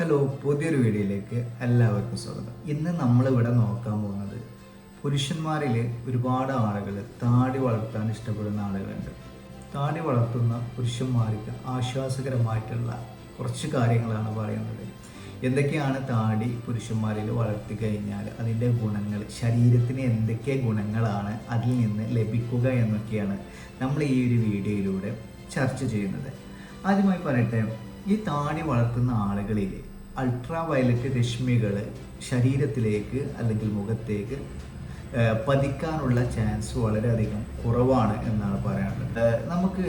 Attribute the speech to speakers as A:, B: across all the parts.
A: Hello, പുതിയൊരു വീഡിയോയിലേക്ക് എല്ലാവർക്കും സ്വാഗതം. ഇന്ന് നമ്മളിവിടെ നോക്കാൻ പോകുന്നത് പുരുഷന്മാരിൽ ഒരുപാട് ആളുകൾ താടി വളർത്താൻ ഇഷ്ടപ്പെടുന്ന ആളുകളുണ്ട്. താടി വളർത്തുന്ന പുരുഷന്മാർക്ക് ആശ്വാസകരമായിട്ടുള്ള കുറച്ച് കാര്യങ്ങളാണ് പറയുന്നത്. എന്തൊക്കെയാണ് താടി പുരുഷന്മാരിൽ വളർത്തി കഴിഞ്ഞാൽ അതിൻ്റെ ഗുണങ്ങൾ, ശരീരത്തിന് എന്തൊക്കെ ഗുണങ്ങളാണ് അതിൽ നിന്ന് ലഭിക്കുക എന്നൊക്കെയാണ് നമ്മൾ ഈ ഒരു വീഡിയോയിലൂടെ ചർച്ച ചെയ്യുന്നത്. ആദ്യമായി പറയട്ടെ, ഈ താടി വളർത്തുന്ന ആളുകളിൽ അൾട്രാ വയലറ്റ് രശ്മികൾ ശരീരത്തിലേക്ക് അല്ലെങ്കിൽ മുഖത്തേക്ക് പതിക്കാനുള്ള ചാൻസ് വളരെയധികം കുറവാണ് എന്നാണ് പറയാനുള്ളത്. നമുക്ക്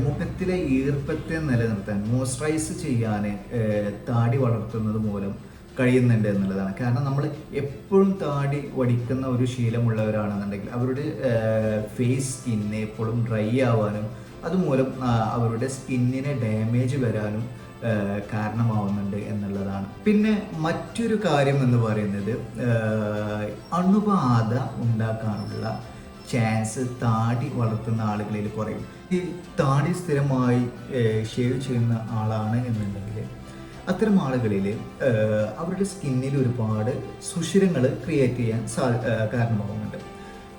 A: മുഖത്തിലെ ഈർപ്പത്തെ നിലനിർത്താൻ, മോയ്സ്ചറൈസ് ചെയ്യാൻ താടി വളർത്തുന്നത് മൂലം കഴിയുന്നുണ്ട് എന്നുള്ളതാണ്. കാരണം നമ്മൾ എപ്പോഴും താടി വടിക്കുന്ന ഒരു ശീലമുള്ളവരാണെന്നുണ്ടെങ്കിൽ അവരുടെ ഫേസ് സ്കിന്ന് എപ്പോഴും ഡ്രൈ ആവാനും അതുമൂലം അവരുടെ സ്കിന്നിന് ഡാമേജ് വരാനും കാരണമാവുന്നുണ്ട് എന്നുള്ളതാണ്. പിന്നെ മറ്റൊരു കാര്യം എന്ന് പറയുന്നത് അണുബാധ ഉണ്ടാക്കാനുള്ള ചാൻസ് താടി വളർത്തുന്ന ആളുകളിൽ കുറയും. ഈ താടി സ്ഥിരമായി ഷേവ് ചെയ്യുന്ന ആളാണ് എന്നുണ്ടെങ്കിൽ അത്തരം ആളുകളിൽ അവരുടെ സ്കിന്നിൽ ഒരുപാട് സുഷിരങ്ങൾ ക്രിയേറ്റ് ചെയ്യാൻ കാരണമാകുന്നുണ്ട്.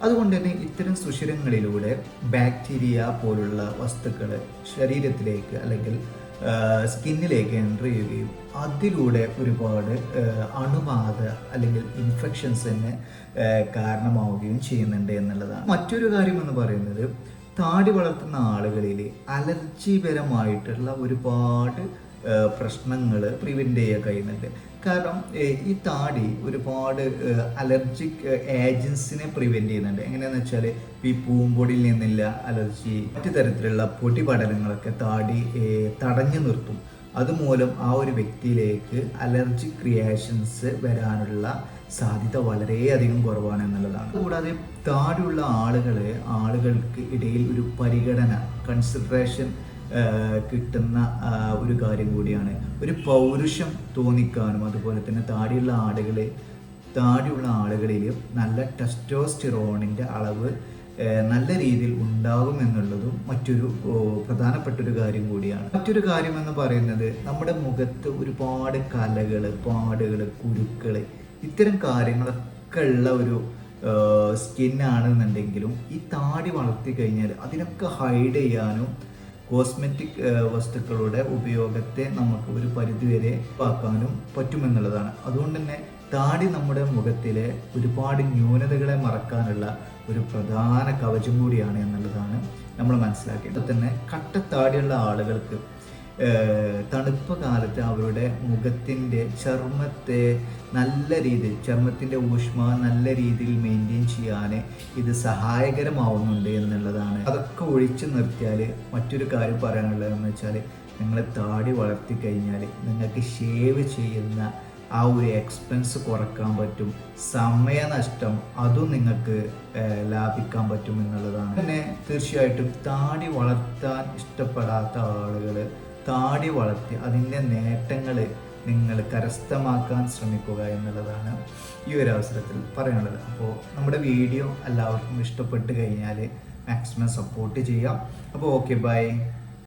A: അതുകൊണ്ട് തന്നെ ഇത്തരം സുഷിരങ്ങളിലൂടെ ബാക്ടീരിയ പോലുള്ള വസ്തുക്കൾ ശരീരത്തിലേക്ക് അല്ലെങ്കിൽ സ്കിന്നിലേക്ക് എൻ്റർ ചെയ്യുകയും അതിലൂടെ ഒരുപാട് അണുബാധ അല്ലെങ്കിൽ ഇൻഫെക്ഷൻസിന് കാരണമാവുകയും ചെയ്യുന്നുണ്ട് എന്നുള്ളതാണ്. മറ്റൊരു കാര്യം എന്ന് പറയുന്നത്, താടി വളർത്തുന്ന ആളുകളിൽ അലർജിപരമായിട്ടുള്ള ഒരുപാട് പ്രശ്നങ്ങൾ പ്രിവെൻറ്റ് ചെയ്യാൻ കഴിയുന്നുണ്ട്. കാരണം ഈ താടി ഒരുപാട് അലർജിക് ഏജൻസിനെ പ്രിവെൻറ്റ് ചെയ്യുന്നുണ്ട്. എങ്ങനെയാണെന്ന് വെച്ചാൽ ഈ പൂമ്പൊടിയിൽ നിന്നില്ല അലർജി, മറ്റു തരത്തിലുള്ള പൊടിപടലങ്ങളൊക്കെ താടി തടഞ്ഞു നിർത്തും. അതുമൂലം ആ ഒരു വ്യക്തിയിലേക്ക് അലർജിക് റിയാക്ഷൻസ് വരാനുള്ള സാധ്യത വളരെയധികം കുറവാണ് എന്നുള്ളതാണ്. കൂടാതെ താടിയുള്ള ആളുകൾക്ക് ഇടയിൽ ഒരു പരിഗണന, കൺസിഡറേഷൻ കിട്ടുന്ന ഒരു കാര്യം കൂടിയാണ്. ഒരു പൗരുഷം തോന്നിക്കാനും അതുപോലെ തന്നെ താടിയുള്ള ആളുകളിൽ നല്ല ടെസ്റ്റോസ്റ്റിറോണിൻ്റെ അളവ് നല്ല രീതിയിൽ ഉണ്ടാകും എന്നുള്ളതും മറ്റൊരു പ്രധാനപ്പെട്ടൊരു കാര്യം കൂടിയാണ്. മറ്റൊരു കാര്യം എന്ന് പറയുന്നത്, നമ്മുടെ മുഖത്ത് ഒരുപാട് കലകൾ, പാടുകൾ, കുരുക്കൾ, ഇത്തരം കാര്യങ്ങളൊക്കെ ഉള്ള ഒരു സ്കിന്നാണെന്നുണ്ടെങ്കിലും ഈ താടി വളർത്തി കഴിഞ്ഞാൽ അതിനൊക്കെ ഹൈഡ് ചെയ്യാനും കോസ്മെറ്റിക് വസ്തുക്കളുടെ ഉപയോഗത്തെ നമുക്ക് ഒരു പരിധിവരെ ആക്കാനും പറ്റുമെന്നുള്ളതാണ്. അതുകൊണ്ട് തന്നെ താടി നമ്മുടെ മുഖത്തിലെ ഒരുപാട് ന്യൂനതകളെ മറക്കാനുള്ള ഒരു പ്രധാന കവചം കൂടിയാണ് എന്നുള്ളതാണ് നമ്മൾ മനസ്സിലാക്കിയത്. തന്നെ കട്ടത്താടിയുള്ള ആളുകൾക്ക് തണുപ്പ് കാലത്ത് അവരുടെ മുഖത്തിൻ്റെ ചർമ്മത്തിൻ്റെ ഊഷ്മാവ് നല്ല രീതിയിൽ മെയിൻറ്റെയിൻ ചെയ്യാൻ ഇത് സഹായകരമാവുന്നുണ്ട് എന്നുള്ളതാണ്. അതൊക്കെ ഒഴിച്ചു നിർത്തിയാൽ മറ്റൊരു കാര്യം പറയാനുള്ളതെന്ന് വെച്ചാൽ, നിങ്ങൾ താടി വളർത്തി കഴിഞ്ഞാൽ നിങ്ങൾക്ക് ഷേവ് ചെയ്യുന്ന ആ ഒരു എക്സ്പെൻസ് കുറക്കാൻ പറ്റും, സമയനഷ്ടം അതും നിങ്ങൾക്ക് ലാഭിക്കാൻ പറ്റും എന്നുള്ളതാണ്. പിന്നെ തീർച്ചയായിട്ടും താടി വളർത്താൻ ഇഷ്ടപ്പെടാത്ത ആളുകൾ താടി വളർത്തി അതിൻ്റെ നേട്ടങ്ങൾ നിങ്ങൾ കരസ്ഥമാക്കാൻ ശ്രമിക്കുക എന്നുള്ളതാണ് ഈ ഒരു അവസരത്തിൽ പറയാനുള്ളത്. അപ്പോൾ നമ്മുടെ വീഡിയോ എല്ലാവർക്കും ഇഷ്ടപ്പെട്ട് കഴിഞ്ഞാൽ മാക്സിമം സപ്പോർട്ട് ചെയ്യാം. അപ്പോൾ ഓക്കെ, ബൈ.